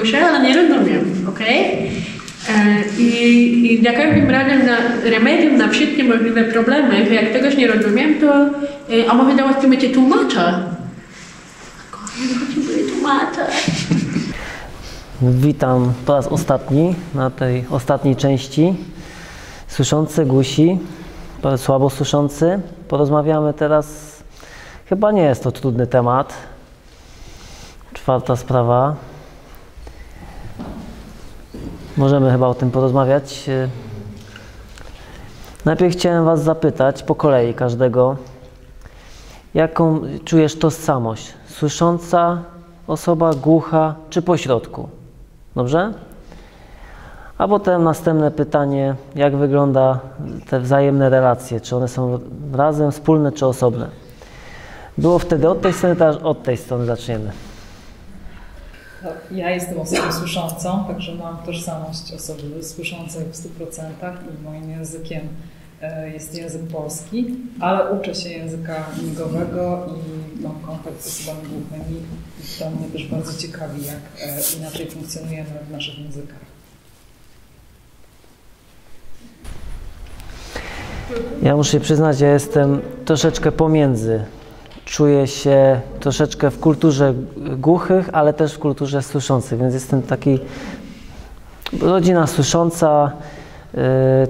słyszę, ale nie rozumiem, okej? I za każdym razem remedium na wszystkie możliwe problemy, że jak czegoś nie rozumiem, to a może załatwimy cię tłumacza? Ja potrzebuję tłumacza. Witam po raz ostatni na tej ostatniej części. Słyszący, głusi, słabo słyszący. Porozmawiamy teraz, chyba nie jest to trudny temat. Czwarta sprawa. Możemy chyba o tym porozmawiać. Najpierw chciałem Was zapytać po kolei każdego, jaką czujesz tożsamość? Słysząca osoba, głucha czy pośrodku? Dobrze? A potem następne pytanie, jak wygląda te wzajemne relacje? Czy one są razem, wspólne czy osobne? Było wtedy od tej strony, teraz od tej strony zaczniemy. Ja jestem osobą słyszącą, także mam tożsamość osoby słyszącej w 100% i moim językiem jest język polski, ale uczę się języka migowego i mam kontakt z osobami głuchymi i to mnie też bardzo ciekawi, jak inaczej funkcjonujemy w naszych językach. Ja muszę przyznać, ja jestem troszeczkę pomiędzy. Czuję się troszeczkę w kulturze głuchych, ale też w kulturze słyszących, więc jestem taki rodzina słysząca.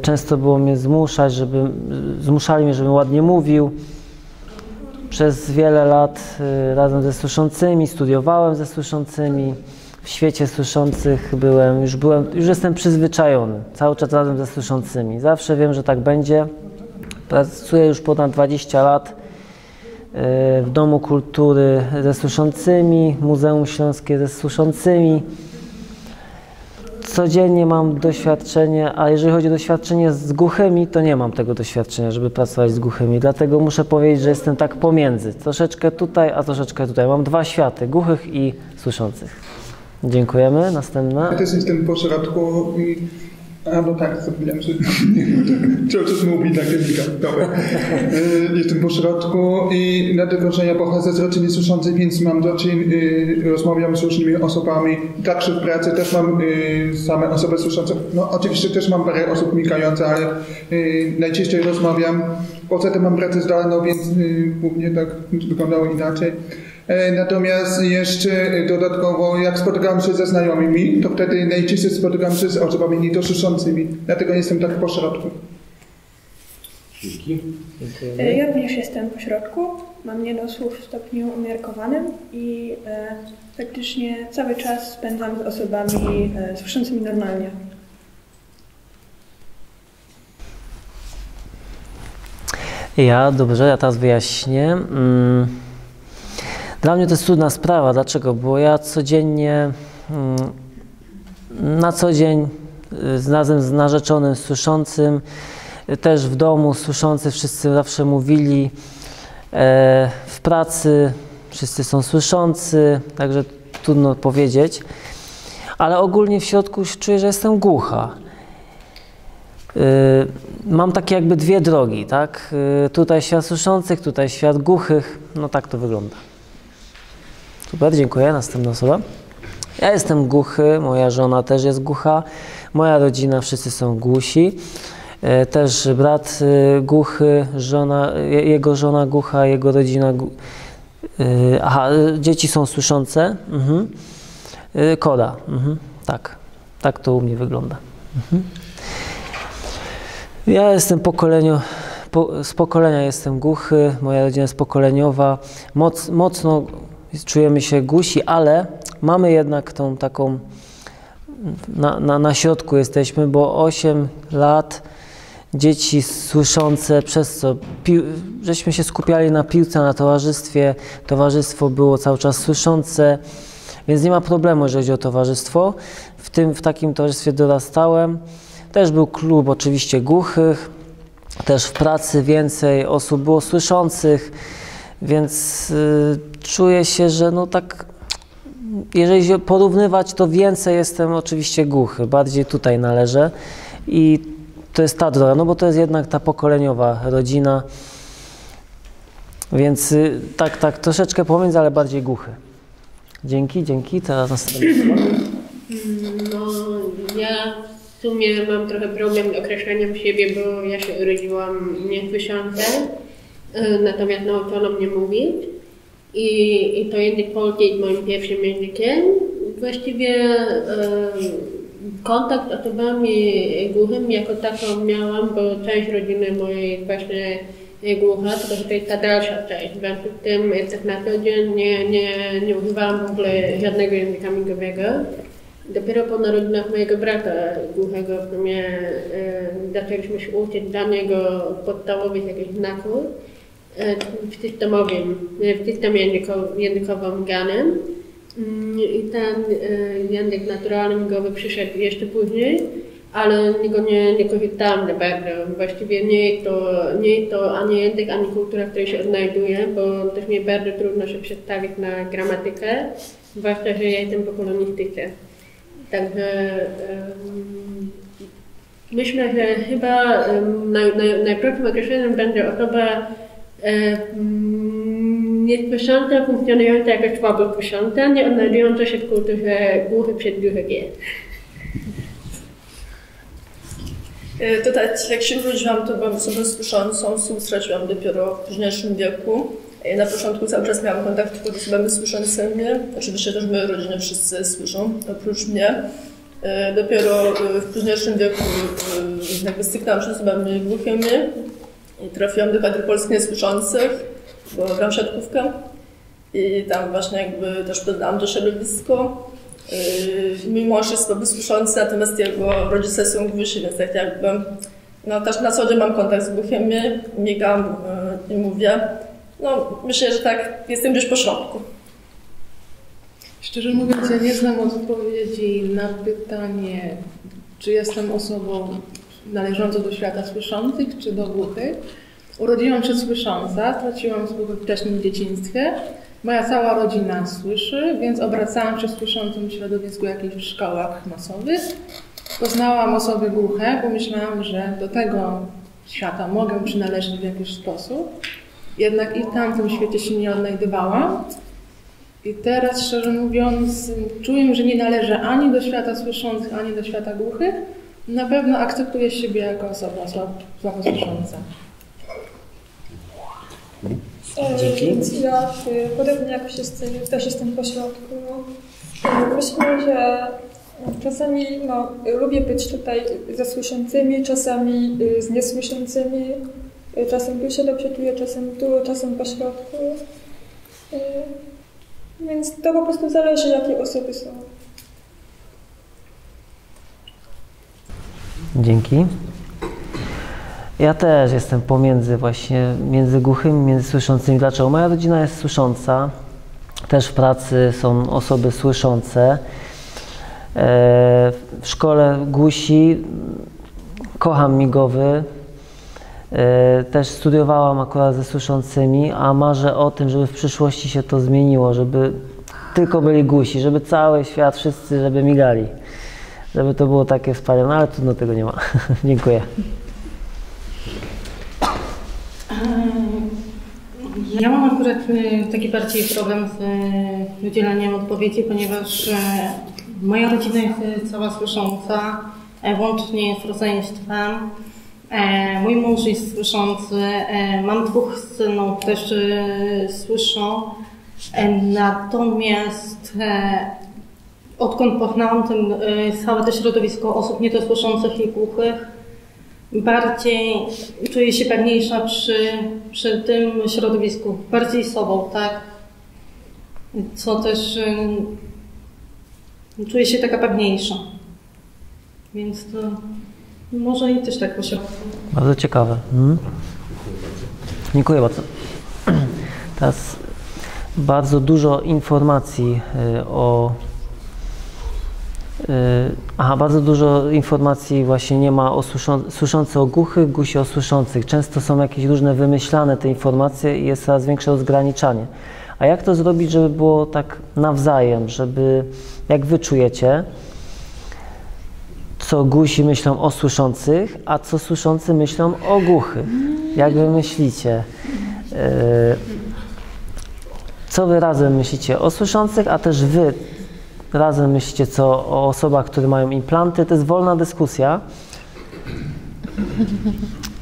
Często było mnie zmuszali mnie, żebym ładnie mówił. Przez wiele lat razem ze słyszącymi, studiowałem ze słyszącymi. W świecie słyszących już jestem przyzwyczajony, cały czas razem ze słyszącymi. Zawsze wiem, że tak będzie. Pracuję już ponad 20 lat w Domu Kultury ze słyszącymi, Muzeum Śląskie ze słyszącymi. Codziennie mam doświadczenie, a jeżeli chodzi o doświadczenie z głuchymi, to nie mam tego doświadczenia, żeby pracować z głuchymi. Dlatego muszę powiedzieć, że jestem tak pomiędzy. Troszeczkę tutaj, a troszeczkę tutaj. Mam dwa światy, głuchych i słyszących. Dziękujemy. Następna. Ja też jestem po środku i... no tak, zapomniałem, że cały czas mówi tak jak dobra. Jestem po środku i dlatego, że ja pochodzę z rodziny słyszącej, więc mam rozmawiam z różnymi osobami. Także w pracy też mam same osoby słyszące. No oczywiście też mam parę osób migających, ale najczęściej rozmawiam. Poza tym mam pracę zdalną, więc głównie tak wyglądało inaczej. Natomiast jeszcze dodatkowo, jak spotykam się ze znajomymi, to wtedy najczęściej spotykam się z osobami niedosłyszącymi. Dlatego jestem tak po środku. Ja również jestem po środku. Mam niedosłuch w stopniu umiarkowanym i praktycznie cały czas spędzam z osobami słyszącymi normalnie. Dobrze, ja teraz wyjaśnię. Dla mnie to jest trudna sprawa. Dlaczego? Bo ja codziennie, na co dzień razem z narzeczonym słyszącym, też w domu słyszący, wszyscy zawsze mówili, w pracy wszyscy są słyszący, także trudno powiedzieć. Ale ogólnie w środku czuję, że jestem głucha. Mam takie jakby dwie drogi, tak? Tutaj świat słyszących, tutaj świat głuchych. No tak to wygląda. Super, dziękuję. Następna osoba. Ja jestem głuchy, moja żona też jest głucha, moja rodzina, wszyscy są głusi. Też brat głuchy, jego żona głucha, jego rodzina dzieci są słyszące. Koda. Tak to u mnie wygląda. Ja jestem z pokolenia jestem głuchy, moja rodzina jest pokoleniowa. Mocno czujemy się głusi, ale mamy jednak tą taką, na środku jesteśmy, bo 8 lat, dzieci słyszące, przez co żeśmy się skupiali na piłce, na towarzystwie, towarzystwo było cały czas słyszące, więc nie ma problemu, jeżeli chodzi o towarzystwo. W takim towarzystwie dorastałem. Też był klub oczywiście głuchych, też w pracy więcej osób było słyszących, więc czuję się, że no tak, jeżeli się porównywać, to więcej jestem oczywiście głuchy, bardziej tutaj należę i to jest ta droga, no bo to jest jednak ta pokoleniowa rodzina, więc tak troszeczkę pomiędzy, ale bardziej głuchy. Dzięki, teraz następny. sumie mam trochę problem z określeniem siebie, bo ja się urodziłam niesłysząca, natomiast nauczono mnie mówić. I to język polski jest moim pierwszym językiem. Właściwie kontakt z osobami głuchymi jako taką miałam, bo część rodziny mojej jest właśnie głucha, tylko że to jest ta dalsza część. W związku z tym tak na co dzień nie używałam w ogóle żadnego języka migowego. Dopiero po narodzinach mojego brata głuchego w sumie zaczęliśmy się uczyć dla niego podstawowych jakichś znaków w systemie językowym GAN-em. I ten język naturalny migowy przyszedł jeszcze później, ale go nie korzystałam za bardzo. Właściwie nie jest to ani język, ani kultura, w której się odnajduję, bo też mi bardzo trudno się przestawić na gramatykę, zwłaszcza, że ja jestem po kolonistyce. Także myślę, że chyba najprostszym określeniem będzie osoba niesłysząca, funkcjonująca jako słabo słysząca, nie odnajdująca się w kulturze głuchy przez duże G. To tak, jak się urodziłam, to byłam osobą słyszącą, słuch straciłam dopiero w późniejszym wieku. Na początku cały czas miałam kontakt z osobami słyszącymi. Oczywiście też w mojej rodzinie wszyscy słyszą, oprócz mnie. Dopiero w późniejszym wieku jakby styknęłam się z osobami głuchymi i trafiłam do kadry polskich niesłyszących, bo gram siatkówkę i tam właśnie jakby też poznałam to środowisko. Mój mąż jest słabo słyszący, natomiast jego rodzice są głusi, więc tak jakby no też na co dzień mam kontakt z głuchymi, migam i mówię. No myślę, że tak jestem gdzieś po środku. Szczerze mówiąc, ja nie znam odpowiedzi na pytanie, czy jestem osobą należącą do świata słyszących, czy do głuchych. Urodziłam się słysząca, straciłam słuch we wczesnym dzieciństwie. Moja cała rodzina słyszy, więc obracałam się w słyszącym środowisku jakichś w szkołach masowych. Poznałam osoby głuche, bo myślałam, że do tego świata mogę przynależeć w jakiś sposób. Jednak i w tamtym świecie się nie odnajdywałam. I teraz, szczerze mówiąc, czuję, że nie należę ani do świata słyszących, ani do świata głuchych. Na pewno akceptuję siebie jako osoba słabo słysząca. Dzięki. Ja podobnie jak wszyscy też jestem po środku. Myślę, że czasami lubię być tutaj ze słyszącymi, czasami z niesłyszącymi. Czasem tu się dobrze czuję, czasem tu, czasem po środku. Więc to po prostu zależy, jakie osoby są. Dzięki. Ja też jestem między głuchymi, między słyszącymi. Dlaczego? Moja rodzina jest słysząca. Też w pracy są osoby słyszące. W szkole głusi. Kocham migowy. Też studiowałam akurat ze słyszącymi, a marzę o tym, żeby w przyszłości się to zmieniło, żeby tylko byli głusi, żeby cały świat, wszyscy, żeby migali. Żeby to było takie wspaniałe, no ale trudno, tego nie ma. Dziękuję. Ja mam akurat taki bardziej problem z udzielaniem odpowiedzi, ponieważ moja rodzina jest cała słysząca, łącznie z rodzeństwem. Mój mąż jest słyszący, mam 2 synów, też słyszą. Natomiast odkąd poznałam całe to środowisko osób niedosłyszących i głuchych, bardziej czuję się pewniejsza przy tym środowisku, bardziej sobą, tak? Co też czuję się taka pewniejsza. Więc to może i też tak po środku. Bardzo ciekawe. Dziękuję bardzo. Teraz bardzo dużo informacji bardzo dużo informacji właśnie nie ma o słyszących o głuchych, głusi o słyszących. Często są jakieś różne wymyślane te informacje i jest coraz większe rozgraniczanie. A jak to zrobić, żeby było tak nawzajem, żeby, jak wy czujecie, co głusi myślą o słyszących, a co słyszący myślą o głuchych? Jak wy myślicie? Co wy razem myślicie o słyszących, a też wy razem myślicie co o osobach, które mają implanty. To jest wolna dyskusja.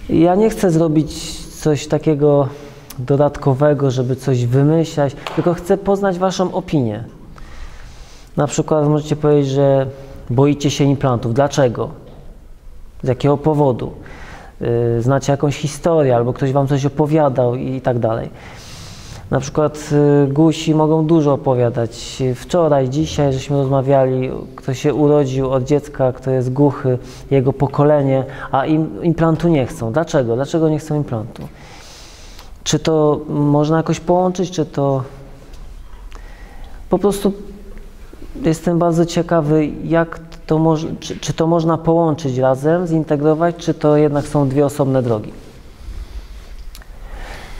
Ja nie chcę zrobić coś takiego dodatkowego, żeby coś wymyślać, tylko chcę poznać waszą opinię. Na przykład możecie powiedzieć, że boicie się implantów. Dlaczego? Z jakiego powodu? Znacie jakąś historię, albo ktoś wam coś opowiadał i tak dalej. Na przykład Gusi mogą dużo opowiadać. Wczoraj, dzisiaj żeśmy rozmawiali, kto się urodził od dziecka, kto jest głuchy, jego pokolenie, a implantu nie chcą. Dlaczego? Dlaczego nie chcą implantu? Czy to można jakoś połączyć, czy to... Po prostu jestem bardzo ciekawy, jak to czy to można połączyć razem, zintegrować, czy to jednak są dwie osobne drogi.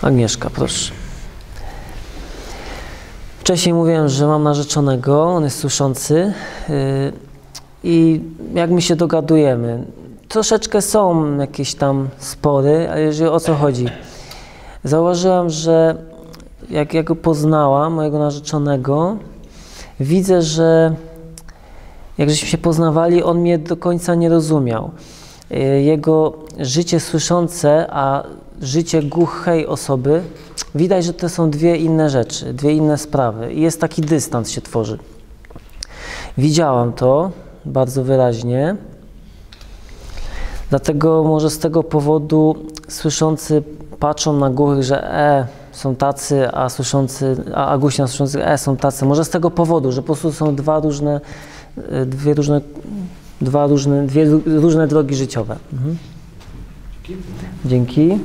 Agnieszka, proszę. Wcześniej mówiłem, że mam narzeczonego, on jest słyszący i jak my się dogadujemy, troszeczkę są jakieś tam spory, ale jeżeli o co chodzi? Zauważyłam, że jak go poznałam, mojego narzeczonego, widzę, że jak żeśmy się poznawali, on mnie do końca nie rozumiał. Jego życie słyszące, a życie głuchej osoby, widać, że to są dwie inne rzeczy, dwie inne sprawy i jest taki dystans się tworzy. Widziałam to bardzo wyraźnie, dlatego może z tego powodu słyszący patrzą na głuchych, że są tacy, a słyszący, a głusi na słyszących są tacy. Może z tego powodu, że po prostu są dwie różne drogi życiowe. Dzięki.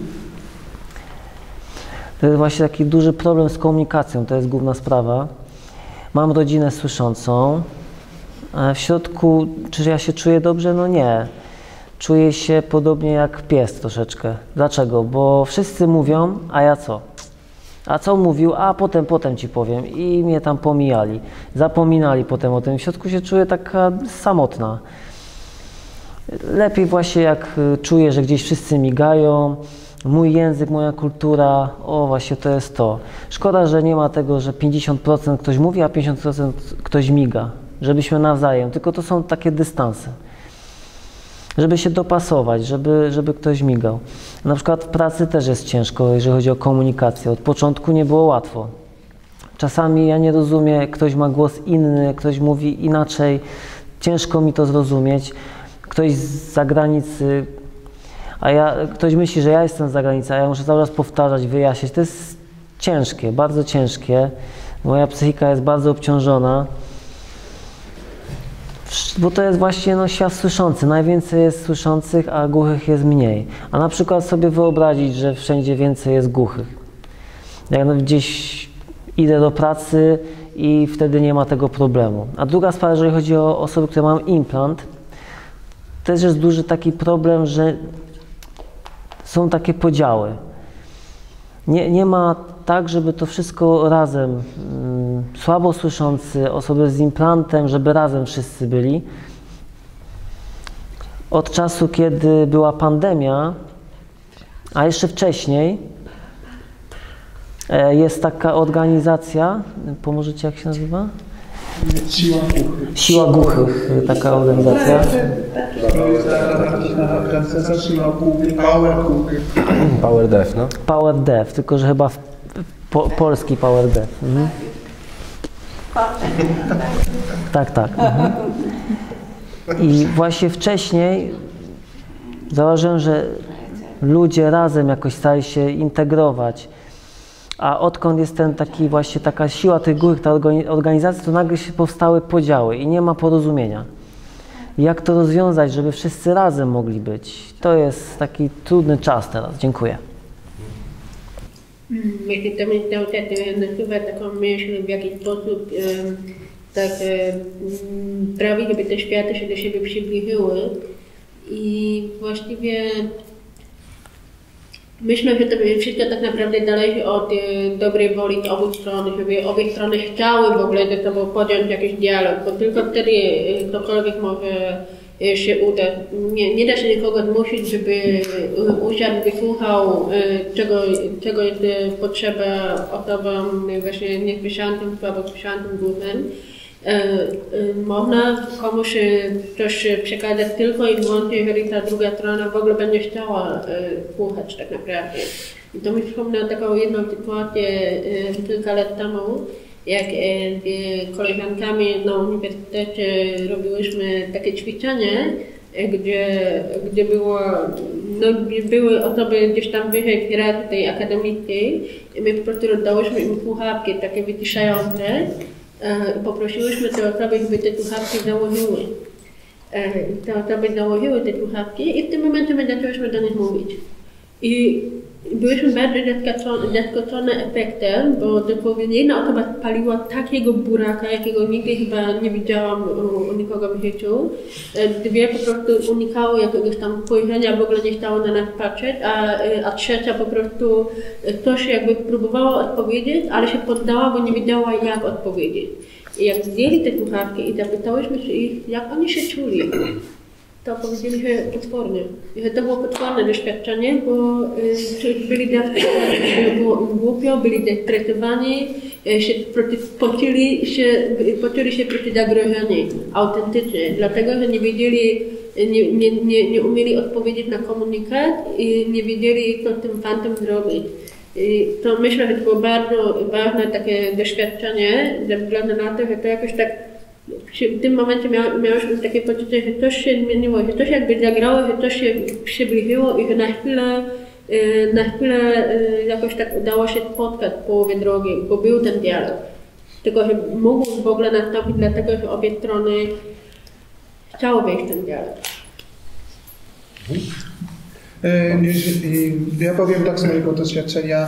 To jest właśnie taki duży problem z komunikacją, to jest główna sprawa. Mam rodzinę słyszącą, a w środku, czy ja się czuję dobrze? No nie. Czuję się podobnie jak pies troszeczkę. Dlaczego? Bo wszyscy mówią, a ja co? A co mówił? A potem ci powiem. I mnie tam pomijali. Zapominali potem o tym. W środku się czuję taka samotna. Lepiej właśnie jak czuję, że gdzieś wszyscy migają. Mój język, moja kultura, właśnie to jest to. Szkoda, że nie ma tego, że 50% ktoś mówi, a 50% ktoś miga. Żebyśmy nawzajem, tylko to są takie dystanse. Żeby się dopasować, żeby ktoś migał. Na przykład w pracy też jest ciężko, jeżeli chodzi o komunikację. Od początku nie było łatwo. Czasami ja nie rozumiem, ktoś ma głos inny, ktoś mówi inaczej. Ciężko mi to zrozumieć. Ktoś z zagranicy, ktoś myśli, że ja jestem z zagranicy, a ja muszę cały czas powtarzać, wyjaśniać. To jest ciężkie, bardzo ciężkie. Moja psychika jest bardzo obciążona. Bo to jest właśnie świat słyszący. Najwięcej jest słyszących, a głuchych jest mniej. A na przykład sobie wyobrazić, że wszędzie więcej jest głuchych. Jak gdzieś idę do pracy i wtedy nie ma tego problemu. A druga sprawa, jeżeli chodzi o osoby, które mają implant, też jest duży taki problem, że są takie podziały. Nie ma tak, żeby to wszystko razem, słabo słyszący, osoby z implantem, żeby razem wszyscy byli. Od czasu, kiedy była pandemia, a jeszcze wcześniej, jest taka organizacja, pomożecie jak się nazywa? Siła głuchych. Siła głuchych, taka organizacja. To jest ta organizacja Siła głuchych, Power głuchych. Power Deaf, no? Power Deaf, tylko że chyba polski Power Deaf. Tak. I właśnie wcześniej zauważyłem, że ludzie razem jakoś stali się integrować. A odkąd jest taka siła tych głuchych, ta organizacja, to nagle się powstały podziały i nie ma porozumienia. Jak to rozwiązać, żeby wszyscy razem mogli być? To jest taki trudny czas teraz. Dziękuję. Myślę, to mnie cały czas nasuwa taką myśl, w jaki sposób sprawić, żeby te światy się do siebie przybliżyły. I właściwie myślę, że to wszystko tak naprawdę zależy od dobrej woli obu stron, żeby obie strony chciały w ogóle ze sobą podjąć jakiś dialog, bo tylko wtedy ktokolwiek może się uda. Nie da się nikogo zmusić, żeby usiadł, wysłuchał, czego jest potrzeba osobom właśnie niesłyszącym, słabo słyszącym, głuchym. Można komuś coś przekazać tylko i wyłącznie, jeżeli ta druga strona w ogóle będzie chciała słuchać tak naprawdę. I to mi przypomina taką jedną sytuację kilka lat temu, jak z koleżankami na uniwersytecie robiłyśmy takie ćwiczenie, gdzie były osoby gdzieś tam wyżej w hierarchii tej akademickiej i my po prostu rozdałyśmy im słuchawki takie wyciszające i poprosiłyśmy te osoby, żeby te słuchawki założyły. Te osoby założyły te słuchawki i w tym momencie my zaczęłyśmy do nich mówić. I byliśmy bardzo zaskoczone efektem, bo dosłownie jedna osoba spaliła takiego buraka, jakiego nigdy chyba nie widziałam u nikogo w życiu. Dwie po prostu unikały jakiegoś tam spojrzenia, w ogóle nie chciało na nas patrzeć, a trzecia po prostu coś jakby próbowała odpowiedzieć, ale się poddała, bo nie wiedziała jak odpowiedzieć. I jak zdjęli te słuchawki i zapytałyśmy się ich, jak oni się czuli, to powiedzieli, że potwornie. I że to było potworne doświadczenie, bo byli głupio, byli destresowani, poczuli się przecież zagrożeni autentycznie, dlatego, że nie wiedzieli, nie umieli odpowiedzieć na komunikat i nie wiedzieli, co z tym fantem zrobić. I to myślę, że to było bardzo ważne takie doświadczenie, ze względu na to, że to jakoś tak w tym momencie miałyśmy takie poczucie, że coś się zmieniło, że coś jakby zagrało, że coś się przybliżyło i że na chwilę jakoś tak udało się spotkać w połowie drogi, bo był ten dialog. Tylko, że mógł w ogóle nastąpić dlatego, że obie strony chciały wejść w ten dialog. Ja powiem tak z mojego doświadczenia,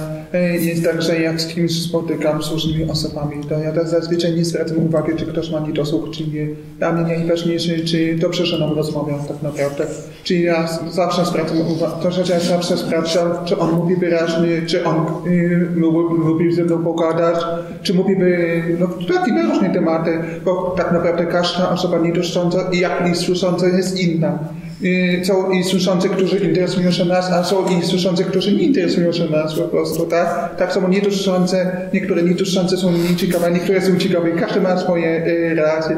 jest tak, że jak z kimś spotykam z różnymi osobami, to ja tak zazwyczaj nie zwracam uwagi, czy ktoś ma niedosłuch, czy nie. Dla mnie najważniejsze, czy dobrze, że nam rozmawiam tak naprawdę. Czyli ja zawsze zwracam uwagę, to, że ja zawsze sprawdzam, czy on mówi wyraźnie, czy on lubi ze mną pogadać, czy mówi takie różne tematy, bo tak naprawdę każda osoba niedosłysząca i jak niesłysząca jest inna. Są i słyszący, którzy interesują się nas, a są i słyszący, którzy nie interesują się nas po prostu, tak? Tak samo niedosłyszące, niektóre niedosłyszące są nieciekawe, niektóre są ciekawe, każdy ma swoje relacje.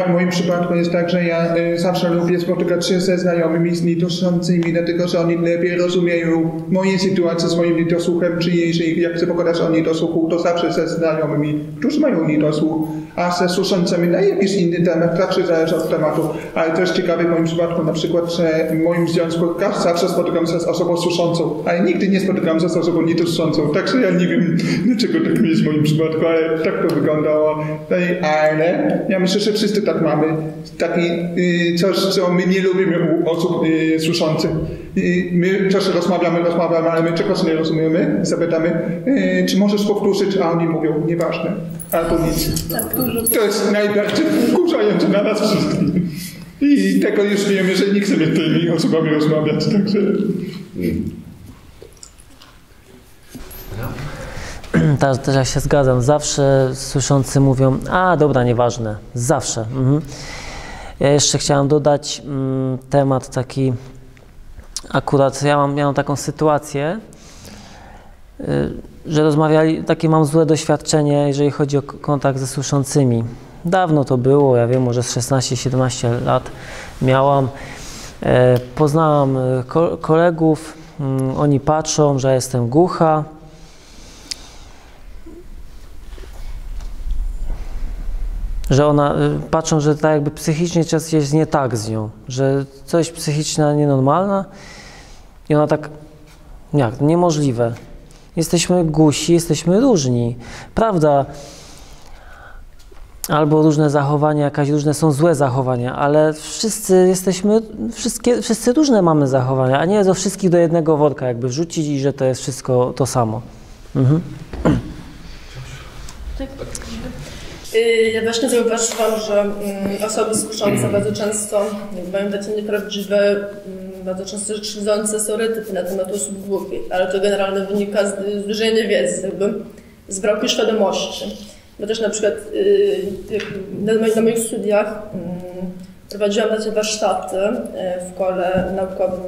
W moim przypadku jest tak, że ja zawsze lubię spotykać się ze znajomymi z niedosłyszącymi, dlatego że oni lepiej rozumieją moje sytuacje z moim niedosłuchem, czy jeżeli jak chcę pogadać o niedosłuchu, to zawsze ze znajomymi, którzy mają niedosłuch, a ze słyszącymi na jakiś inny temat, zawsze zależy od tematu. Ale też ciekawe w moim przypadku na przykład, że w moim związku zawsze spotykam się z osobą słyszącą, ale nigdy nie spotykam się z osobą niedosłyszącą. Także ja nie wiem, dlaczego tak jest w moim przypadku, ale tak to wyglądało. Ale ja myślę, że wszyscy tak mamy. Taki coś, co my nie lubimy u osób słyszących. My czasem rozmawiamy, ale my czegoś nie rozumiemy. Zapytamy, czy możesz powtórzyć, a oni mówią, nieważne. Albo nic. To jest najbardziej wkurzające na nas wszystkich. I tego już wiemy, że nie chcemy z tymi osobami rozmawiać, także... Też ja się zgadzam. Zawsze słyszący mówią, a dobra, nieważne. Zawsze. Ja jeszcze chciałem dodać temat taki, akurat ja miałem taką sytuację, że rozmawiali, takie mam złe doświadczenie, jeżeli chodzi o kontakt ze słyszącymi. Dawno to było, ja wiem, może z 16-17 lat miałam. Poznałam kolegów, oni patrzą, że jestem głucha. Że patrzą, że tak jakby psychicznie coś jest nie tak z nią, że coś psychiczna nienormalna i ona tak, jak, niemożliwe. Jesteśmy głusi, jesteśmy różni. Prawda, albo różne zachowania, jakaś różne są złe zachowania, ale wszyscy jesteśmy, wszyscy różne mamy zachowania, a nie do wszystkich do jednego worka jakby wrzucić i że to jest wszystko to samo. Ja właśnie zauważyłam, że osoby słyszące bardzo często mają takie nieprawdziwe, bardzo często krzywdzące stereotypy na temat osób głuchych, ale to generalnie wynika z dużej niewiedzy, jakby z braku świadomości. Bo też na przykład na moich studiach prowadziłam takie warsztaty w kole naukowym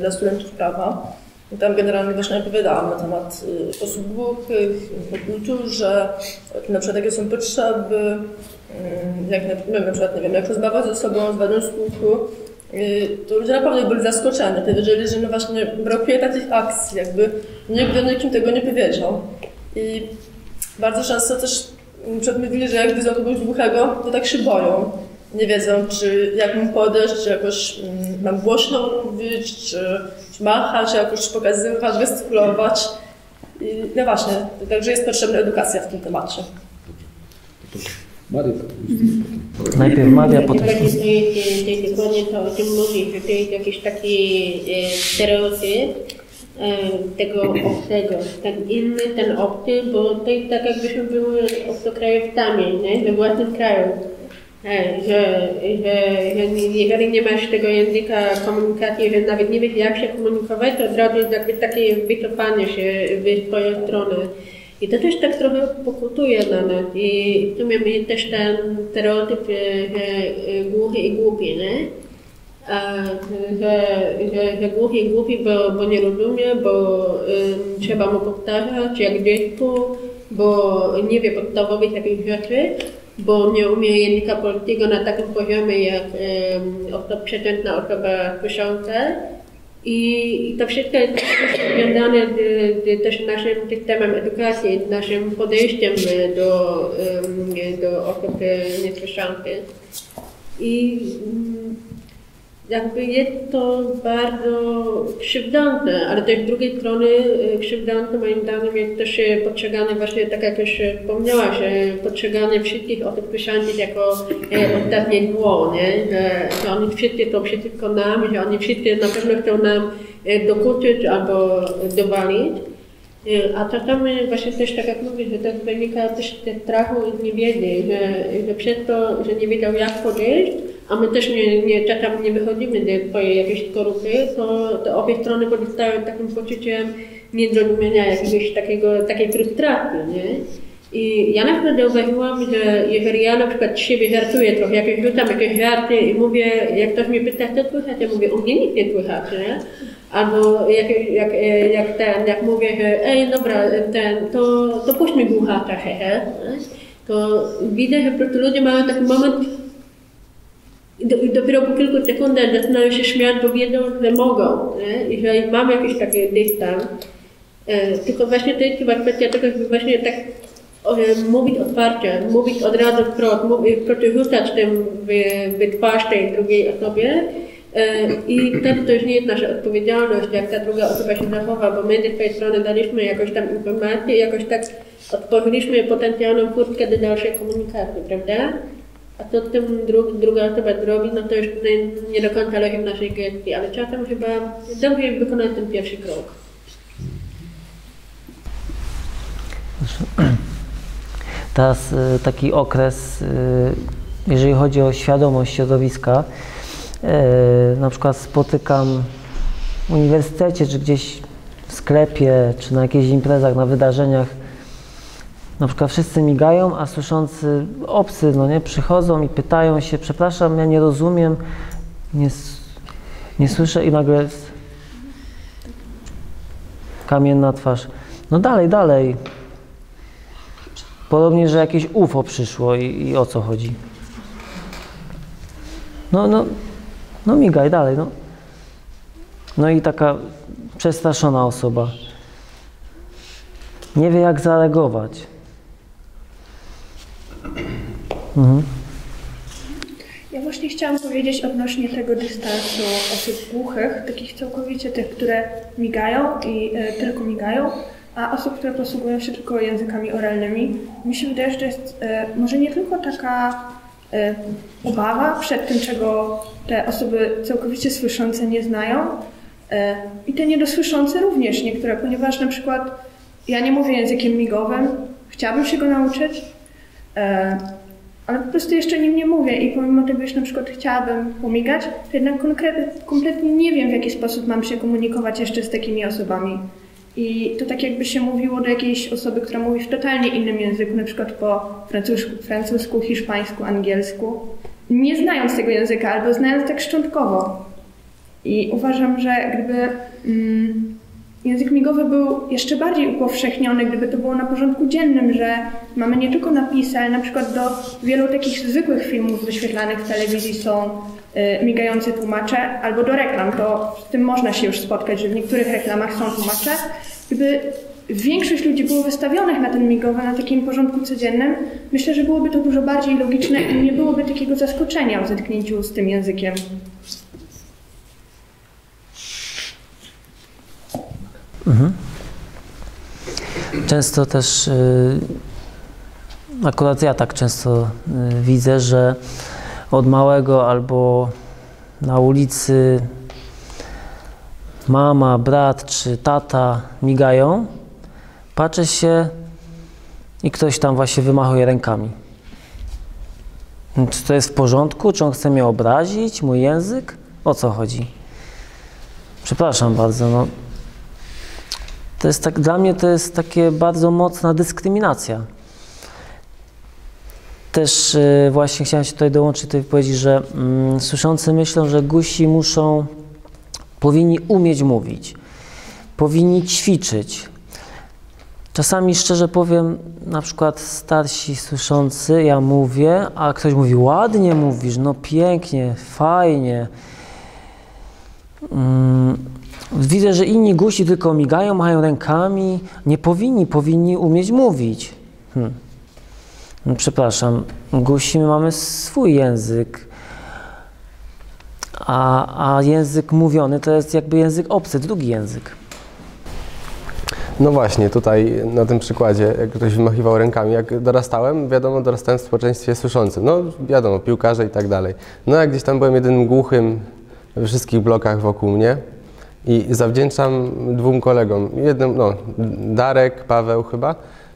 dla studentów prawa. I tam generalnie właśnie opowiadałam na temat osób głuchych, o kulturze, na przykład jakie są potrzeby, jak na przykład, nie wiem, jak rozmawiać ze sobą z wadą słuchu, to ludzie naprawdę byli zaskoczeni. Powiedzieli, że no właśnie brakuje takich akcji, jakby nikt do nikim tego nie powiedział. I bardzo często też mówili, że jak widzą kogoś głuchego, to tak się boją. Nie wiedzą, czy jak mu podejść, czy jakoś mam głośno mówić, czy machać, czy jakoś pokazywać, gestykulować. I no właśnie, także jest potrzebna edukacja w tym temacie. Maria. Najpierw Maria, potem... Dokładnie to o tym mówi, że to jest jakiś taki stereotyp tego obcego, ten inny, ten obcy, bo to jest tak jakbyśmy były obcokrajowcami, nie? We własnym kraju. Że jeżeli nie masz tego języka komunikacji, że nawet nie wiesz jak się komunikować, to od razu jest jakby takie wycofanie się w swoją stronę. I to też tak trochę pokutuje na nas. I w sumie mamy też ten stereotyp, że głuchy i głupi, nie? Że głuchy i głupi, bo nie rozumie, bo trzeba mu powtarzać jak dziecku, bo nie wie podstawowych takich rzeczy, bo nie umie języka polskiego na takim poziomie jak przeciętna osoba słysząca. I to wszystko jest związane z też naszym systemem edukacji, z naszym podejściem do osób niesłyszących. I jakby jest to bardzo krzywdzące, ale też z drugiej strony krzywdzące moim zdaniem jest też postrzegane właśnie, tak jak już wspomniałaś, postrzegane wszystkich osób słyszących jako ostatnie zło, nie? Że oni wszyscy są przeciwko nam, że oni wszyscy na pewno chcą nam dokuczyć albo dowalić. A czasami właśnie też tak jak mówię, że to wynika też z strachu i z niewiedzy, że przez to, że nie wiedzą jak podejść, a my też czasami nie wychodzimy ze swojej jakiejś skorupy, to obie strony pozostają takim poczuciem niezrozumienia, takiej frustracji, nie? I ja na przykład zauważyłam, że jeżeli ja na przykład siebie żartuję trochę, rzucam jakieś żarty i mówię, jak ktoś mnie pyta, co słychać, ja mówię, u mnie nic nie słychać, nie? Albo jak mówię, że ej, dobra, to puść mi głuchacza, hehe, to widzę, że po prostu ludzie mają taki moment i dopiero po kilku sekundach zaczynają się śmiać, bo wiedzą, że mogą, nie? I że mamy jakiś taki dystans. Tylko właśnie to jest chyba kwestia tego, żeby właśnie tak mówić otwarcie, mówić od razu wprost, rzucać tym w twarz tej drugiej osobie. I wtedy to już nie jest nasza odpowiedzialność, jak ta druga osoba się zachowa, bo my z tej strony daliśmy jakoś tam informację, jakoś tak otworzyliśmy potencjalną furtkę do dalszej komunikacji, prawda? A co z tym druga osoba zrobi, no to już nie do końca leży w naszej gestii, ale czasem chyba dobrze jest wykonać ten pierwszy krok. Teraz taki okres, jeżeli chodzi o świadomość środowiska, na przykład spotykam w uniwersytecie, czy gdzieś w sklepie, czy na jakichś imprezach, na wydarzeniach, na przykład wszyscy migają, a słyszący obcy, no nie, przychodzą i pytają się, przepraszam, ja nie rozumiem, nie słyszę, i nagle kamienna twarz. No dalej. Podobnie, że jakieś UFO przyszło i o co chodzi. No migaj dalej, no. No i taka przestraszona osoba. Nie wie jak zareagować. Ja właśnie chciałam powiedzieć odnośnie tego dystansu osób głuchych, takich całkowicie tych, które migają i tylko migają, a osób, które posługują się tylko językami oralnymi. Mi się wydaje, że to jest może nie tylko taka obawa przed tym, czego te osoby całkowicie słyszące nie znają, i te niedosłyszące również niektóre, ponieważ na przykład ja nie mówię językiem migowym, chciałabym się go nauczyć, ale po prostu jeszcze nim nie mówię i pomimo tego, że na przykład chciałabym pomigać, to jednak kompletnie nie wiem, w jaki sposób mam się komunikować jeszcze z takimi osobami. I to tak jakby się mówiło do jakiejś osoby, która mówi w totalnie innym języku, na przykład po francusku, hiszpańsku, angielsku, nie znając tego języka albo znając tak szczątkowo. I uważam, że gdyby język migowy był jeszcze bardziej upowszechniony, gdyby to było na porządku dziennym, że mamy nie tylko napisy, ale na przykład do wielu takich zwykłych filmów wyświetlanych w telewizji są migający tłumacze, albo do reklam, to z tym można się już spotkać, że w niektórych reklamach są tłumacze. Gdyby większość ludzi było wystawionych na ten migowy, na takim porządku codziennym, myślę, że byłoby to dużo bardziej logiczne i nie byłoby takiego zaskoczenia w zetknięciu z tym językiem. Często też, akurat ja tak często widzę, że od małego albo na ulicy mama, brat czy tata migają, patrzę się i ktoś tam właśnie wymachuje rękami. Czy to jest w porządku? Czy on chce mnie obrazić? Mój język? O co chodzi? Przepraszam bardzo, no. To jest tak, dla mnie to jest takie bardzo mocna dyskryminacja. Też właśnie chciałem się tutaj dołączyć do tej wypowiedzi, że słyszący myślą, że gusi powinni umieć mówić, powinni ćwiczyć. Czasami szczerze powiem, na przykład starsi słyszący, ja mówię, a ktoś mówi, ładnie mówisz, no pięknie, fajnie. Widzę, że inni gusi tylko migają, machają rękami, nie powinni umieć mówić. No, przepraszam, gusi my mamy swój język, a język mówiony to jest jakby język obcy, drugi język. No właśnie, tutaj na tym przykładzie, jak ktoś wymachiwał rękami, jak dorastałem, wiadomo, dorastałem w społeczeństwie słyszącym, no wiadomo, piłkarze i tak dalej. No jak gdzieś tam byłem jedynym głuchym we wszystkich blokach wokół mnie i zawdzięczam dwóm kolegom, jednym, no Darek, Paweł chyba,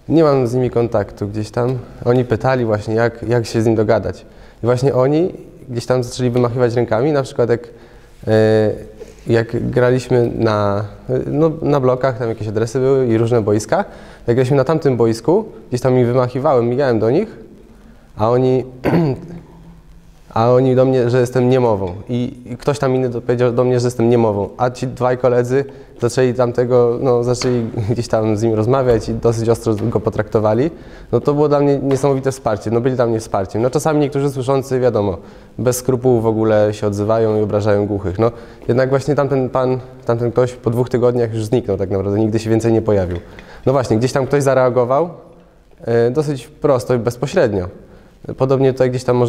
nie mam z nimi kontaktu gdzieś tam, oni pytali właśnie jak się z nim dogadać i właśnie oni gdzieś tam zaczęli wymachiwać rękami, na przykład jak graliśmy na blokach, tam jakieś adresy były i różne boiska, jak graliśmy na tamtym boisku, gdzieś tam mi wymachiwałem, migałem do nich, a oni do mnie, że jestem niemową i ktoś tam inny powiedział do mnie, że jestem niemową, a ci dwaj koledzy zaczęli gdzieś tam z nim rozmawiać i dosyć ostro go potraktowali, no to było dla mnie niesamowite wsparcie, no byli dla mnie wsparciem. No czasami niektórzy słyszący, wiadomo, bez skrupułów w ogóle się odzywają i obrażają głuchych, no jednak właśnie tamten ktoś po 2 tygodniach już zniknął tak naprawdę, nigdy się więcej nie pojawił. No właśnie, gdzieś tam ktoś zareagował dosyć prosto i bezpośrednio. Podobnie tutaj gdzieś tam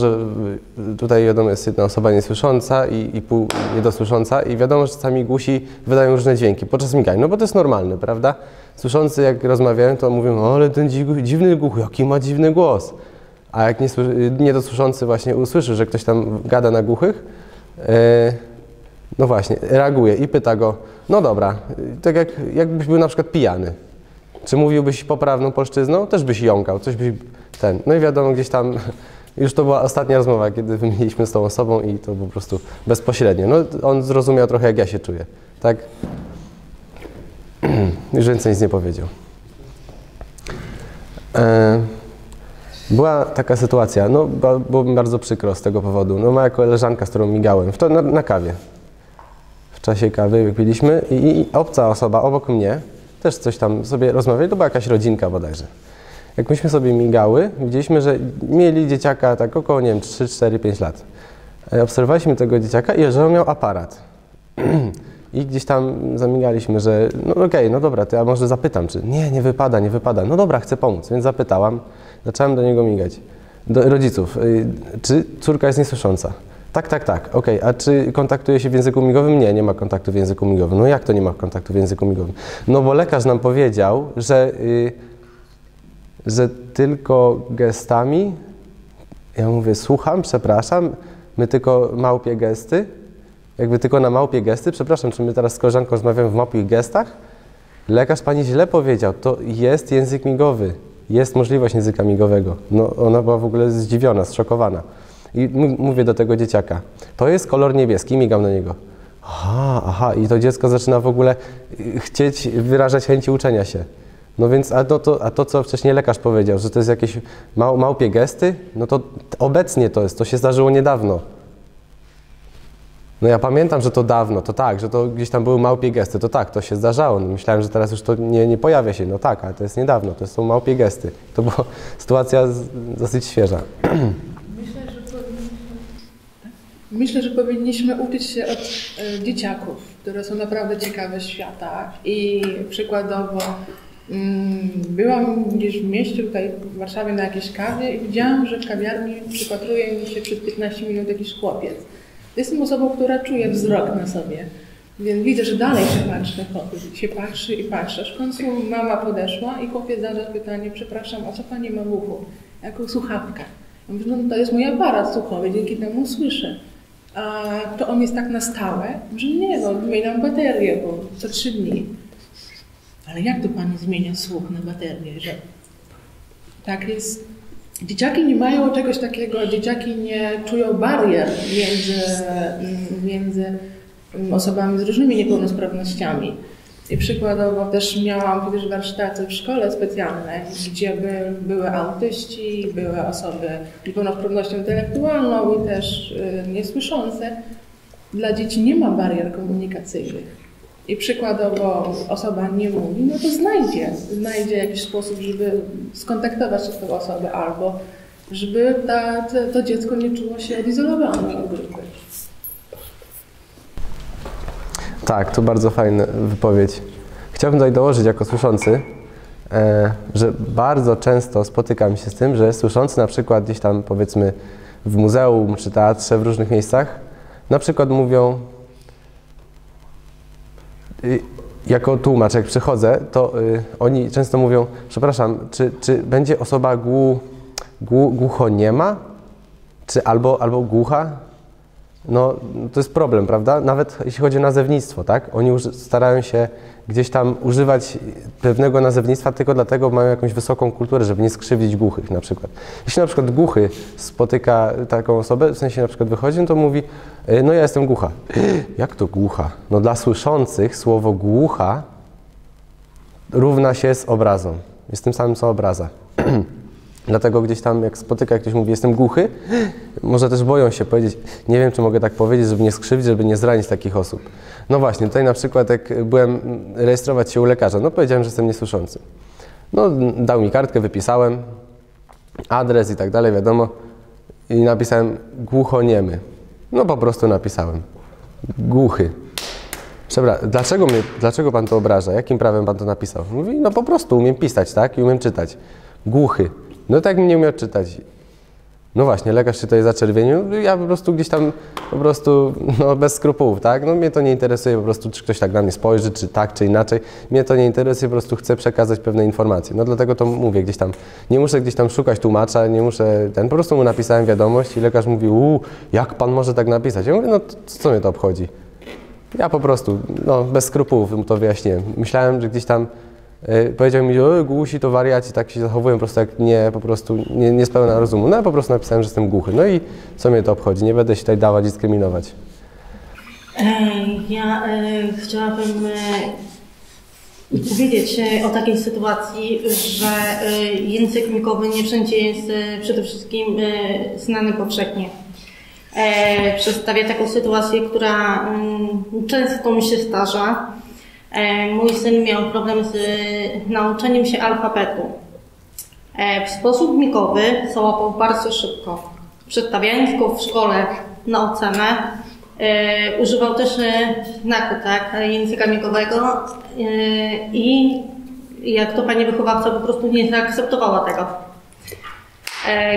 tutaj wiadomo jest jedna osoba niesłysząca i pół niedosłysząca i wiadomo, że czasami głusi wydają różne dźwięki podczas migania, no bo to jest normalne, prawda? Słyszący jak rozmawiają, to mówią, o, ale ten dziwny głuchy, jaki ma dziwny głos. A jak niedosłyszący właśnie usłyszy, że ktoś tam gada na głuchych, no właśnie, reaguje i pyta go, no dobra, tak jakbyś był na przykład pijany. Czy mówiłbyś poprawną polszczyzną? Też byś jąkał, coś byś no i wiadomo, gdzieś tam, już to była ostatnia rozmowa, kiedy wymieniliśmy z tą osobą i to po prostu bezpośrednio. No on zrozumiał trochę, jak ja się czuję, tak? Już więcej nic nie powiedział. Była taka sytuacja, no było mi bardzo przykro z tego powodu. No moja koleżanka, z którą migałem, na kawie. W czasie kawy jak piliśmy i obca osoba obok mnie, też coś tam sobie rozmawiali, to była jakaś rodzinka bodajże. Jak myśmy sobie migały, widzieliśmy, że mieli dzieciaka tak około, nie wiem, 3, 4, 5 lat. Obserwowaliśmy tego dzieciaka i że on miał aparat. I gdzieś tam zamigaliśmy, że no okej, no dobra, to ja może zapytam, czy nie wypada. No dobra, chcę pomóc, więc zapytałam, zacząłem do niego migać. Do rodziców, czy córka jest niesłysząca? Tak, okej, a czy kontaktuje się w języku migowym? Nie ma kontaktu w języku migowym. No jak to nie ma kontaktu w języku migowym? No bo lekarz nam powiedział, że tylko gestami, ja mówię, słucham, przepraszam, my tylko małpie gesty, jakby tylko na małpie gesty, przepraszam, czy my teraz z koleżanką rozmawiamy w małpich gestach? Lekarz pani źle powiedział, to jest język migowy, jest możliwość języka migowego. No ona była w ogóle zdziwiona, zszokowana. I mówię do tego dzieciaka, to jest kolor niebieski, migam na niego. Aha, i to dziecko zaczyna w ogóle chcieć wyrażać chęci uczenia się. No więc, a to, co wcześniej lekarz powiedział, że to jest jakieś małpie gesty, no to obecnie to się zdarzyło niedawno. No ja pamiętam, że to dawno, to tak, że to gdzieś tam były małpie gesty, to tak, to się zdarzało. No myślałem, że teraz już to nie pojawia się, no tak, ale to jest niedawno, to są małpie gesty. To była sytuacja dosyć świeża. Myślę, że powinniśmy uczyć się od dzieciaków, które są naprawdę ciekawe świata i przykładowo byłam gdzieś w mieście, tutaj w Warszawie na jakiejś kawie i widziałam, że w kawiarni przypatruje mi się przez 15 minut jakiś chłopiec. Jestem osobą, która czuje wzrok na sobie, więc widzę, że dalej się patrzy i patrzy. Aż w końcu mama podeszła i chłopiec zadał pytanie, przepraszam, a co pani ma w uchu? Jaką słuchawkę? Ja mówię, no to jest mój aparat słuchowy, dzięki temu słyszę. A to on jest tak na stałe? Że nie, no zmieniam baterię, bo co 3 dni. Ale jak to pani zmienia słuch na baterię? Że tak jest. Dzieciaki nie mają czegoś takiego, dzieciaki nie czują barier między osobami z różnymi niepełnosprawnościami. I przykładowo też miałam kiedyś warsztaty w szkole specjalnej, gdzie były autyści, były osoby z niepełnosprawnością intelektualną i też niesłyszące. Dla dzieci nie ma barier komunikacyjnych. I przykładowo osoba nie mówi, no to znajdzie jakiś sposób, żeby skontaktować się z tą osobą albo żeby to dziecko nie czuło się odizolowane od grupy. Tak, to bardzo fajna wypowiedź. Chciałbym tutaj dołożyć jako słyszący, że bardzo często spotykam się z tym, że słyszący na przykład gdzieś tam powiedzmy w muzeum czy teatrze, w różnych miejscach, na przykład mówią, jako tłumacz, jak przychodzę, to oni często mówią, przepraszam, czy będzie osoba głuchoniema? Czy albo głucha? No, to jest problem, prawda? Nawet jeśli chodzi o nazewnictwo, tak? Oni starają się gdzieś tam używać pewnego nazewnictwa tylko dlatego, mają jakąś wysoką kulturę, żeby nie skrzywdzić głuchych na przykład. Jeśli na przykład głuchy spotyka taką osobę, w sensie na przykład wychodzi, no to mówi, no ja jestem głucha. Jak to głucha? No dla słyszących słowo głucha równa się z obrazą. Jest tym samym co obraza. Dlatego gdzieś tam, jak spotyka ktoś mówi, jestem głuchy, może też boją się powiedzieć, nie wiem, czy mogę tak powiedzieć, żeby nie skrzywdzić, żeby nie zranić takich osób. No właśnie, tutaj na przykład jak byłem rejestrować się u lekarza, no powiedziałem, że jestem niesłyszący. No dał mi kartkę, wypisałem, adres i tak dalej, wiadomo, i napisałem głuchoniemy. No po prostu napisałem. Głuchy. Przepraszam, dlaczego pan to obraża? Jakim prawem pan to napisał? Mówi, no po prostu umiem pisać, tak? I umiem czytać. Głuchy. No tak mnie umiał czytać. No właśnie, lekarz się tutaj zaczerwienił, ja po prostu gdzieś tam, no bez skrupułów, tak? No mnie to nie interesuje po prostu, czy ktoś tak na mnie spojrzy, czy tak, czy inaczej. Mnie to nie interesuje, po prostu chcę przekazać pewne informacje. No dlatego to mówię gdzieś tam, nie muszę gdzieś tam szukać tłumacza, nie muszę, po prostu mu napisałem wiadomość i lekarz mówi, jak pan może tak napisać? Ja mówię, no co mnie to obchodzi? Ja po prostu, no bez skrupułów mu to wyjaśniłem. Myślałem, że gdzieś tam powiedział mi, głusi to wariaci, tak się zachowują po prostu jak nie z pełna rozumu. No ja po prostu napisałem, że jestem głuchy. No i co mnie to obchodzi? Nie będę się tutaj dawać i dyskryminować. Ja chciałabym powiedzieć o takiej sytuacji, że język migowy nie wszędzie jest przede wszystkim znany powszechnie. Przedstawię taką sytuację, która często mi się zdarza. Mój syn miał problem z nauczeniem się alfabetu. W sposób migowy załapał bardzo szybko. Przedstawiając go w szkole na ocenę, używał też znaku, tak, języka migowego i jak to pani wychowawca po prostu nie zaakceptowała tego.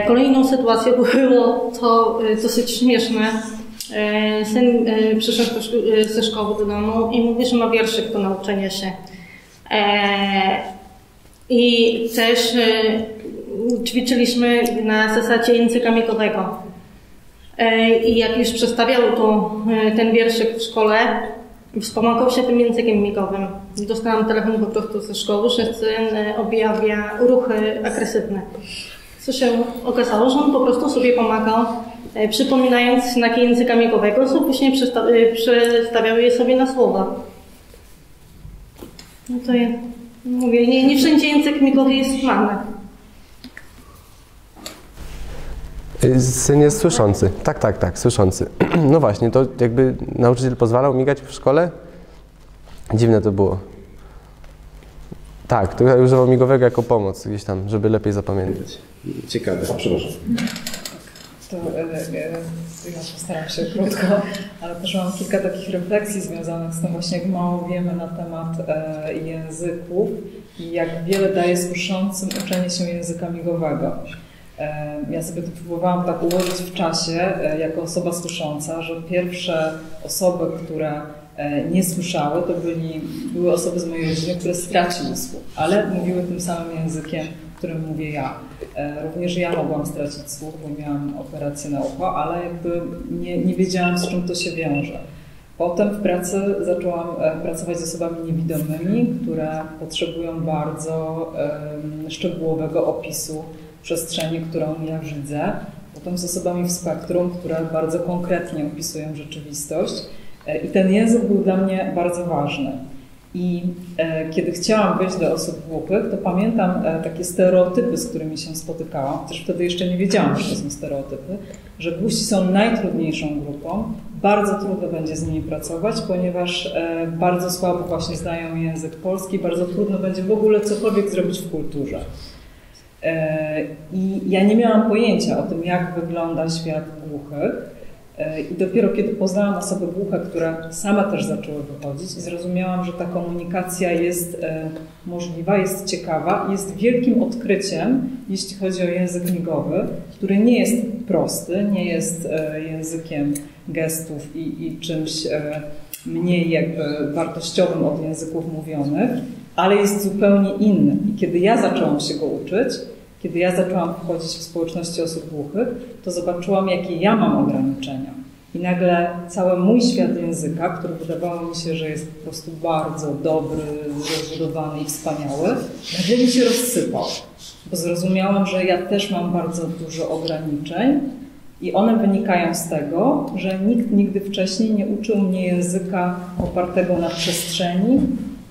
Kolejną sytuacją było to dosyć śmieszne. Syn przyszedł ze szkoły do domu i mówi, że ma wierszyk do nauczenia się. I też ćwiczyliśmy na zasadzie języka migowego. I jak już przedstawiał ten wierszyk w szkole, wspomagał się tym językiem migowym. Dostałam telefon po prostu ze szkoły, że syn objawia ruchy agresywne. Co się okazało, że on po prostu sobie pomagał, przypominając znaki języka migowego, co później przestawiał je sobie na słowa. No to ja mówię, nie wszędzie język migowy jest znany. Syn jest słyszący. Tak, słyszący. No właśnie, to jakby nauczyciel pozwalał migać w szkole? Dziwne to było. Tak, to ja używał migowego jako pomoc gdzieś tam, żeby lepiej zapamiętać. Ciekawe, przepraszam. To ja postaram się krótko, ale też mam kilka takich refleksji związanych z tym właśnie, jak mało wiemy na temat języków i jak wiele daje słyszącym uczenie się języka migowego. Ja sobie to próbowałam tak ułożyć w czasie, jako osoba słysząca, że pierwsze osoby, które nie słyszały, to były osoby z mojej rodziny, które straciły słuch, ale mówiły tym samym językiem, którym mówię ja. Również ja mogłam stracić słuch, bo miałam operację na ucho, ale jakby nie wiedziałam, z czym to się wiąże. Potem w pracy zaczęłam pracować z osobami niewidomymi, które potrzebują bardzo szczegółowego opisu przestrzeni, którą ja widzę. Potem z osobami w spektrum, które bardzo konkretnie opisują rzeczywistość. I ten język był dla mnie bardzo ważny. I kiedy chciałam wejść do osób głuchych, to pamiętam takie stereotypy, z którymi się spotykałam. Też wtedy jeszcze nie wiedziałam, że to są stereotypy, że głusi są najtrudniejszą grupą. Bardzo trudno będzie z nimi pracować, ponieważ bardzo słabo właśnie znają język polski. Bardzo trudno będzie w ogóle cokolwiek zrobić w kulturze. I ja nie miałam pojęcia o tym, jak wygląda świat głuchych. I dopiero kiedy poznałam osoby głuche, które same też zaczęły wychodzić i zrozumiałam, że ta komunikacja jest możliwa, jest ciekawa, jest wielkim odkryciem, jeśli chodzi o język migowy, który nie jest prosty, nie jest językiem gestów i czymś mniej jakby wartościowym od języków mówionych, ale jest zupełnie inny. I kiedy ja zaczęłam się go uczyć, kiedy ja zaczęłam wchodzić w społeczności osób głuchych, to zobaczyłam, jakie ja mam ograniczenia. I nagle cały mój świat języka, który wydawało mi się, że jest po prostu bardzo dobry, rozbudowany i wspaniały, nagle mi się rozsypał. Bo zrozumiałam, że ja też mam bardzo dużo ograniczeń i one wynikają z tego, że nikt nigdy wcześniej nie uczył mnie języka opartego na przestrzeni,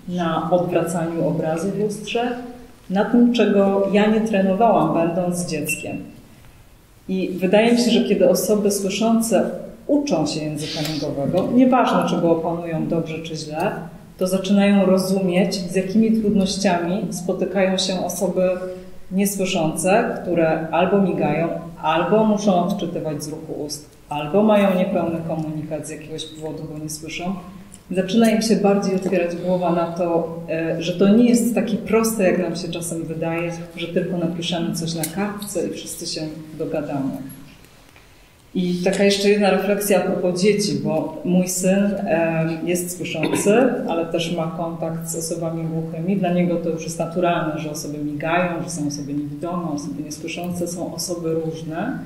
na odwracaniu obrazu w lustrze, na tym, czego ja nie trenowałam, będąc dzieckiem. I wydaje mi się, że kiedy osoby słyszące uczą się języka migowego, nieważne, czy go opanują dobrze, czy źle, to zaczynają rozumieć, z jakimi trudnościami spotykają się osoby niesłyszące, które albo migają, albo muszą odczytywać z ruchu ust, albo mają niepełny komunikat z jakiegoś powodu, bo nie słyszą. Zaczyna im się bardziej otwierać głowa na to, że to nie jest takie proste, jak nam się czasem wydaje, że tylko napiszemy coś na kartce i wszyscy się dogadamy. I taka jeszcze jedna refleksja a propos dzieci, bo mój syn jest słyszący, ale też ma kontakt z osobami głuchymi. Dla niego to już jest naturalne, że osoby migają, że są osoby niewidome, osoby niesłyszące, są osoby różne.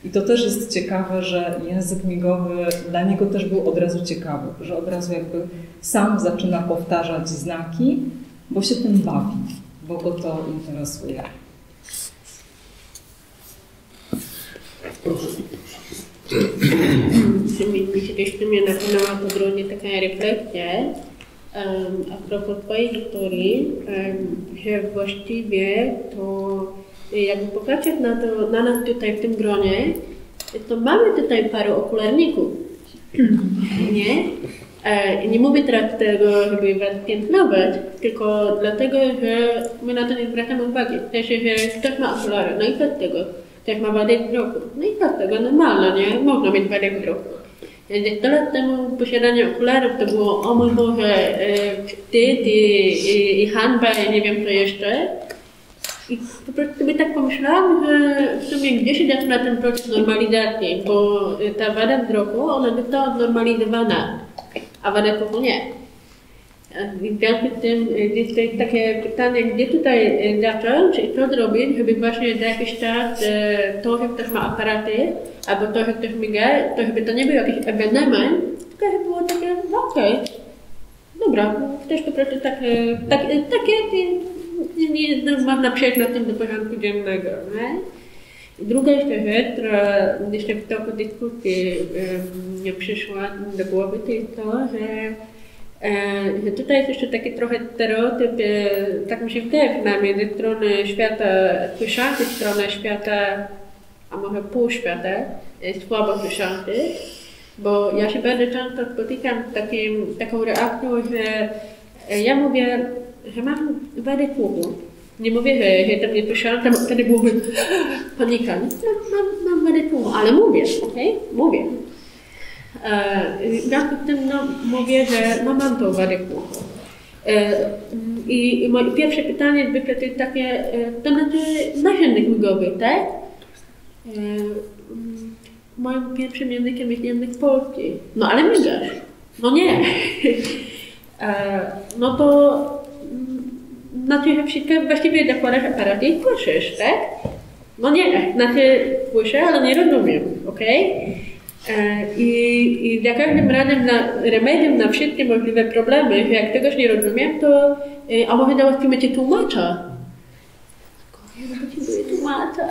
I to też jest ciekawe, że język migowy dla niego też był od razu ciekawy, że od razu jakby sam zaczyna powtarzać znaki, bo się tym bawi, bo go to interesuje. Mi się też tu mnie nasunęła po drodze taka refleksja a propos Twojej historii, że właściwie to jakby popatrzeć na nas tutaj w tym gronie, to mamy tutaj parę okularników, nie? Nie mówię teraz tego, żeby was piętnować, tylko dlatego, że my na to nie zwracamy uwagi. W sensie, że ktoś ma okulary, no i co z tego? Ktoś ma wadę wzroku, no i co z tego? Normalne, nie? Można mieć wadę wzroku. 100 lat temu posiadanie okularów to było, o mój Boże, wstyd i hańba i nie wiem co jeszcze. I po prostu sobie tak pomyślałam, że w sumie gdzie się zaczyna ten proces normalizacji, bo ta wada wzroku, ona została znormalizowana, a wada słuchu nie. I w związku z tym jest takie pytanie, gdzie tutaj zacząć i co zrobić, żeby właśnie za jakiś czas to, że ktoś ma aparaty, albo to, że ktoś miga, to żeby to nie był jakiś ewenement, tylko żeby było takie, no okej, dobra, ktoś po prostu takie nie można przejść na tym do porządku dziennego. Nie? Druga jeszcze rzecz, która jeszcze w toku dyskusji mnie przyszła do głowy, to jest to, że tutaj jest jeszcze taki trochę stereotyp, tak mi się wydaje przynajmniej, ze strony świata słyszących, strony świata a może pół świata słabosłyszących, bo ja się bardzo często spotykam z taką reakcją, że ja mówię, że mam wadę słuchu. Nie mówię, że jestem niesłysząca, bo wtedy byłoby panika. Mam wadę słuchu, ale mówię, okej? Mówię. W związku z tym mówię, że mam tą wadę słuchu. I moje pierwsze pytanie zwykle to jest takie, to znaczy narzędnych migowych, tak? Moim pierwszym językiem jest język polski. No ale migasz. No nie. No to znaczy, że wszystko właściwie zakładasz aparat i słyszysz, tak? No nie, znaczy słyszę, ale nie rozumiem, okej? I za każdym razem remedium na wszystkie możliwe problemy, że jak czegoś nie rozumiem, to a może załatwimy cię tłumacza. Ja potrzebuję tłumacza.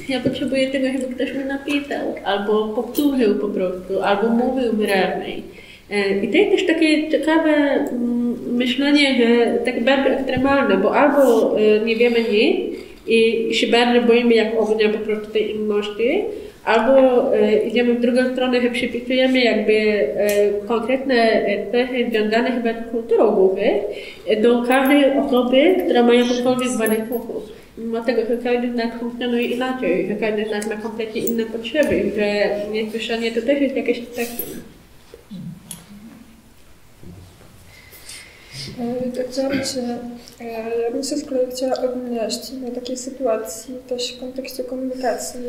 Ja potrzebuję tego, żeby ktoś mi napisał, albo powtórzył po prostu, albo mówił wyraźniej. I to jest też takie ciekawe myślenie, że tak bardzo ekstremalne, bo albo nie wiemy nic i się bardzo boimy jak ognia po prostu tej inności, albo idziemy w drugą stronę, że przypisujemy jakby konkretne cechy związane chyba z kulturą głuchych do każdej osoby, która ma jakąkolwiek wadę słuchu. Mimo tego, że każdy z nas funkcjonuje inaczej, że każdy z nas ma kompletnie inne potrzeby, że niesłyszenie to też jest jakieś spektrum. Ja bym się z kolei chciała odnieść do takiej sytuacji też w kontekście komunikacji.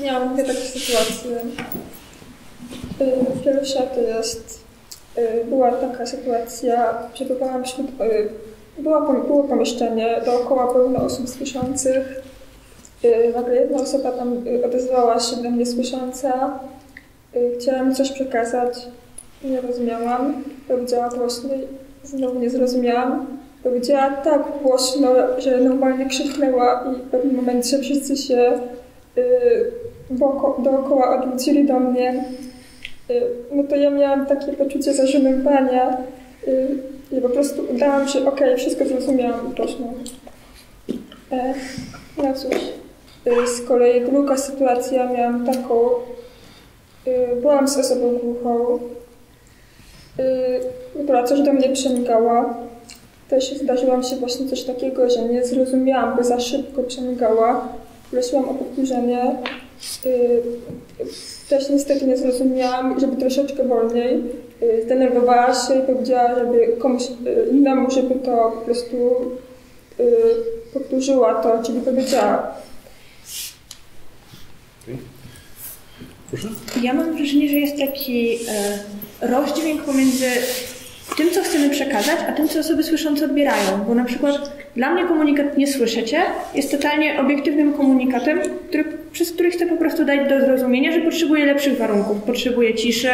Miałam dwie takie sytuacje. Pierwsza to jest, była taka sytuacja, przebywałam wśród, było pomieszczenie dookoła pełno osób słyszących. Nagle jedna osoba tam odezwała się do mnie słysząca. Chciałam coś przekazać, nie rozumiałam. Powiedziała głośniej, znowu nie zrozumiałam. Powiedziała tak głośno, że normalnie krzyknęła i w pewnym momencie wszyscy się dookoła odwrócili do mnie. No to ja miałam takie poczucie zażenowania i po prostu udałam się, okej, wszystko zrozumiałam, proszę. No cóż, z kolei druga sytuacja miałam taką, byłam z osobą głuchą, która coś do mnie przemigała. Też zdarzyło mi się właśnie coś takiego, że nie zrozumiałam, bo za szybko przemigała. Prosiłam o powtórzenie. Też niestety nie zrozumiałam, żeby troszeczkę wolniej. Zdenerwowała się i powiedziała, żeby komuś innemu, żeby to po prostu powtórzyła to, czyli powiedziała. Proszę? Ja mam wrażenie, że jest taki rozdźwięk pomiędzy tym, co chcemy przekazać, a tym, co osoby słyszące odbierają. Bo na przykład dla mnie komunikat "nie słyszycie" jest totalnie obiektywnym komunikatem, przez który chcę po prostu dać do zrozumienia, że potrzebuję lepszych warunków, potrzebuję ciszy,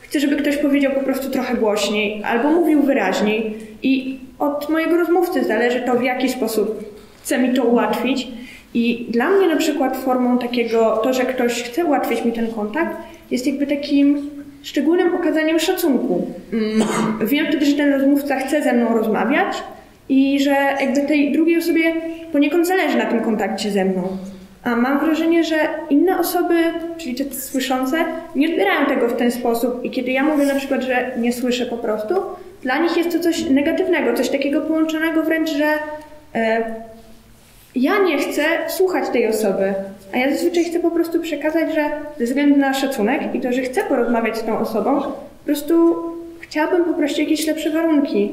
chcę, żeby ktoś powiedział po prostu trochę głośniej albo mówił wyraźniej. I od mojego rozmówcy zależy to, w jaki sposób chce mi to ułatwić. I dla mnie na przykład formą takiego, to, że ktoś chce ułatwić mi ten kontakt, jest jakby takim szczególnym okazaniem szacunku. Wiem wtedy, że ten rozmówca chce ze mną rozmawiać i że jakby tej drugiej osobie poniekąd zależy na tym kontakcie ze mną. A mam wrażenie, że inne osoby, czyli te słyszące, nie odbierają tego w ten sposób i kiedy ja mówię na przykład, że nie słyszę po prostu, dla nich jest to coś negatywnego, coś takiego połączonego wręcz, że ja nie chcę słuchać tej osoby, a ja zazwyczaj chcę po prostu przekazać, że ze względu na szacunek i to, że chcę porozmawiać z tą osobą, po prostu chciałabym poprosić jakieś lepsze warunki.